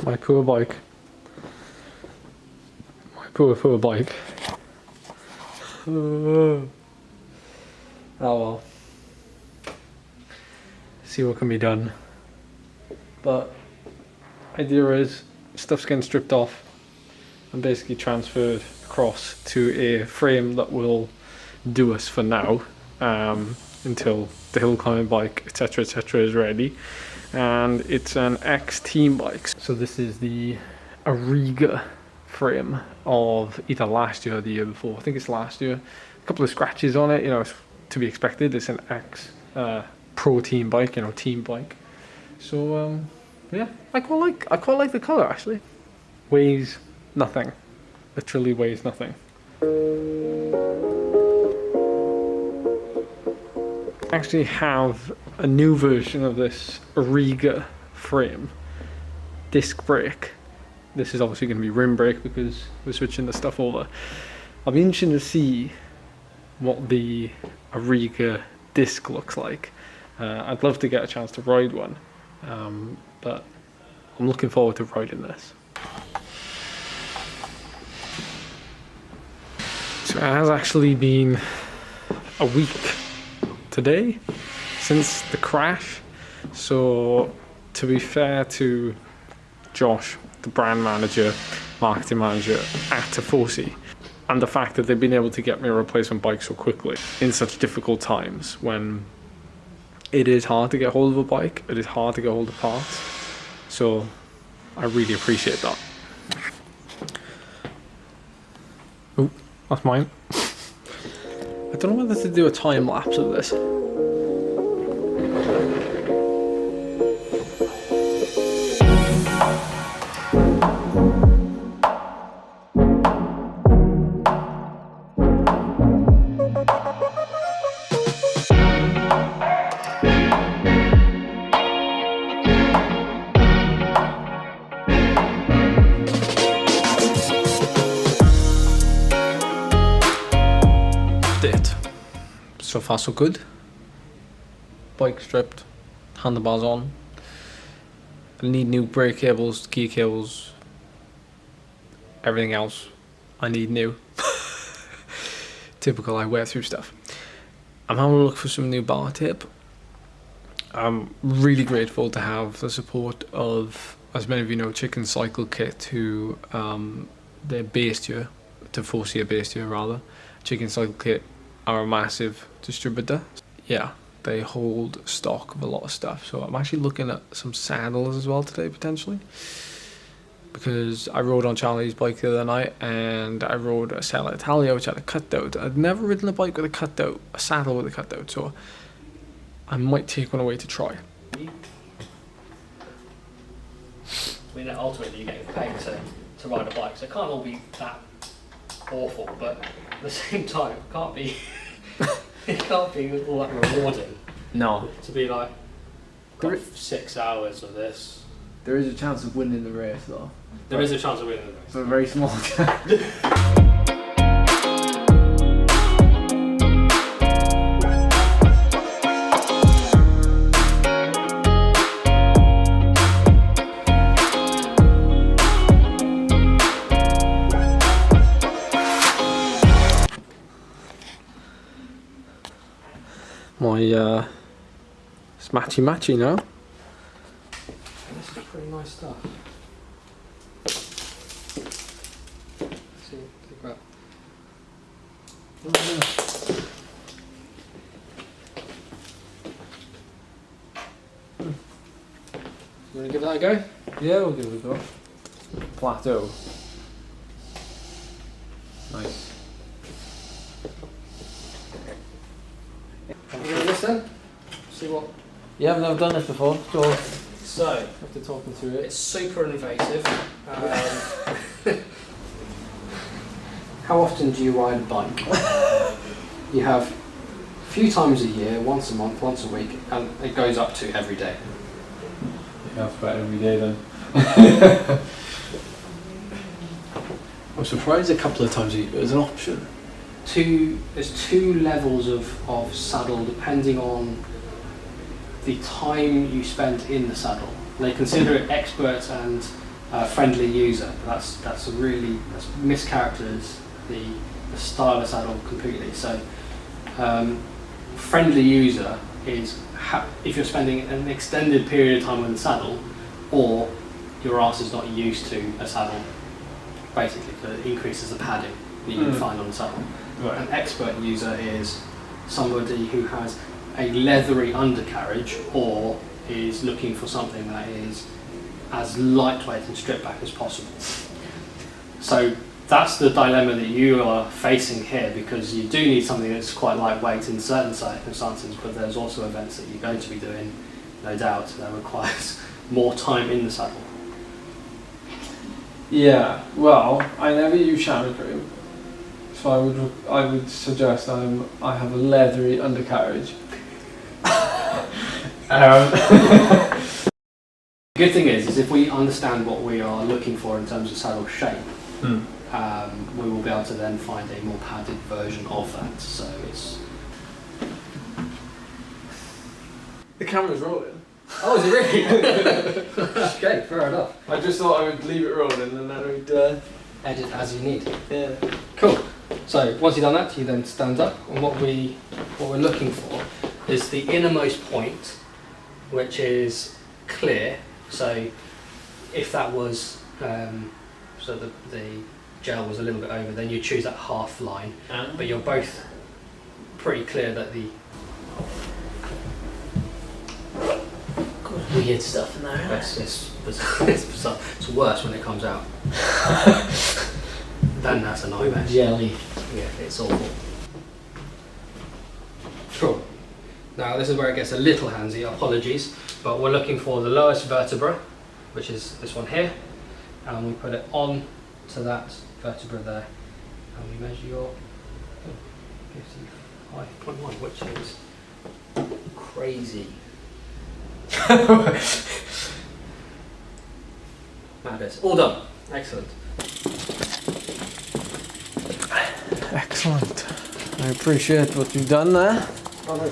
My poor bike. My poor bike. Oh well. See what can be done. But idea is stuff's getting stripped off and basically transferred across to a frame that will do us for now, until the hill climbing bike, etc., is ready. And it's an X-Team bike. So this is the Ariga frame of either last year or the year before. I think it's last year. A couple of scratches on it, you know, it's to be expected. It's an X Pro Team bike, you know, team bike. So yeah, I quite like the colour actually. Weighs nothing. Literally weighs nothing. I actually have a new version of this Ariga frame. Disc brake. This is obviously going to be rim brake because we're switching the stuff over. I'll be interested to see what the Ariga disc looks like. I'd love to get a chance to ride one, but I'm looking forward to riding this. So it has actually been a week today since the crash. So to be fair to Josh, the brand manager, marketing manager at Tifosi, and the fact that they've been able to get me a replacement bike so quickly in such difficult times when it is hard to get hold of a bike, it is hard to get hold of parts. So I really appreciate that. Oh, that's mine. I don't know whether to do a time lapse of this. So far so good. Bike stripped, handlebars on. I need new brake cables, gear cables, everything else I need new. Typical, I wear through stuff. I'm having a look for some new bar tape. I'm really grateful to have the support of, as many of you know, ChickenCycleKit, who they're based here, Tifosi are based here rather. ChickenCycleKit are a massive distributor. Yeah, they hold stock of a lot of stuff. So I'm actually looking at some saddles as well today, potentially. Because I rode on Charlie's bike the other night and I rode a Sella Italia which had a cutout. I'd never ridden a bike with a cutout, a saddle with a cutout, so I might take one away to try. I mean, ultimately you're getting paid to ride a bike, so it can't all be that awful, but at the same time, it can't be all that rewarding. No. To be like, got 6 hours of this. There is a chance of winning the race though. There is a chance of winning the race. But a very small chance. It's matchy now. This is pretty nice stuff. Let's see, take that. Oh, yeah. You want to give that a go? Yeah, we'll give it a go. Plateau. Nice. Have you done this then? See what? Yeah, I've never done this before. So, have to talk me through it. it's super invasive. How often do you ride a bike? You have a few times a year, once a month, once a week, and it goes up to every day. Yeah, that's about every day then. I'm surprised a couple of times a year is an option. There's two levels of saddle depending on the time you spent in the saddle. They consider it expert and friendly user. That's mischaracters the style of saddle completely. So friendly user is if you're spending an extended period of time on the saddle, or your arse is not used to a saddle, basically, so it increases the padding that you can find on the saddle. Right. An expert user is somebody who has a leathery undercarriage or is looking for something that is as lightweight and stripped back as possible. So that's the dilemma that you are facing here, because you do need something that's quite lightweight in certain circumstances, but there's also events that you're going to be doing, no doubt, that requires more time in the saddle. Yeah, well, I never use chamois cream, so I would suggest I have a leathery undercarriage. The good thing is if we understand what we are looking for in terms of saddle shape, we will be able to then find a more padded version of that. So it's. The camera's rolling. Oh, is it really? Okay, fair enough. I just thought I would leave it rolling and then we'd Edit as you need. yeah. Cool. So once you've done that, you then stand up, and what we're looking for is the innermost point, which is clear. So if that was so the gel was a little bit over, then you choose that half line. But you're both pretty clear that the Weird stuff in there. it's bizarre. It's worse when it comes out. Then that's a nightmare. Jelly. Yeah, it's awful. Cool. Now this is where it gets a little handsy, apologies, but we're looking for the lowest vertebra, which is this one here, and we put it on to that vertebra there, and we measure your 55.1, which is crazy. Madness. All done. Excellent. Excellent. I appreciate what you've done there. Oh, no.